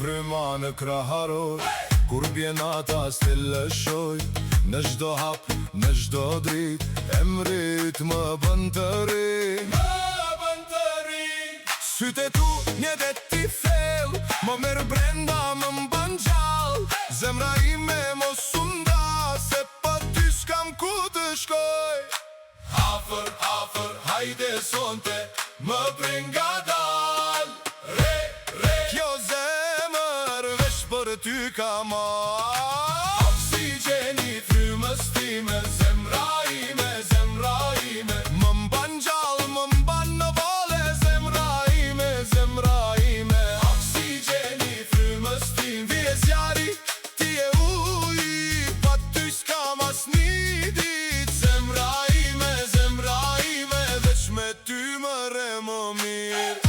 fryma në kraharoj, kur bjenata s'ti lëshoj. Në çdo hap, në çdo drit, emrit më bën të ri. Sytë tu mjetet ti thell, më merr brenda më mban gjall. Zemra ime mos u nda, se pa ty s'kam ku të shkoj. Afër, afër, hajde sonte, më prej ngadal. Re, re, kjo zemër veç për ty ka marr. Oksigjeni frymës time, zemra ime, zemra ime. Më mban gjall, më mban në vale, zemra ime, zemra ime. Oksigjeni frymës time, vje zjari, ti e uji, pa ty s'kam as një dit. Zemra ime, veç me ty më re më mirë.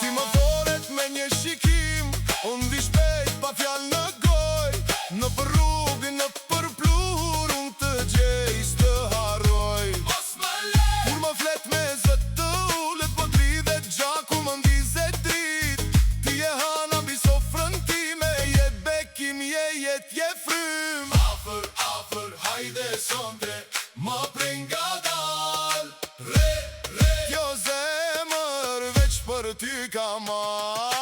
Ti më voret me një shikim, unë vi shpejt pa fjall në goj. Në për rrugë, në për plur, unë të gjej s'të haroj. Kur më flet me zët të ullet, po t'lidhet gjaku më ndizet drit. Ti e hana mbi sofrën time, je bekim, je jet, je frym. Afër, afër, hajde sonte, më prej ngadal. Re, re, kjo zemër veç për ty ka marr.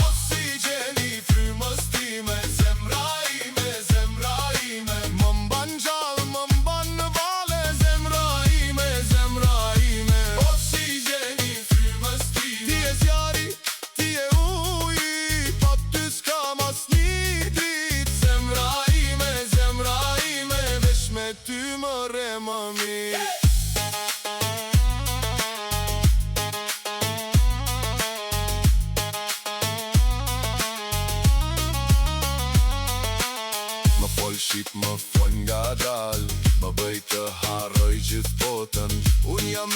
Oksigjeni frymës time, zemra ime, zemra ime. Më mban gjall, më mban në vale, zemra ime, zemra ime. Oksigjeni frymës time, ti e zjari, ti e uji, pa ty s'kam as një dit. Zemra ime, veç me ty më re më mirë. Më fol shqip, më fol nga dal, më bëj të harroj gjithë botën. Unë jam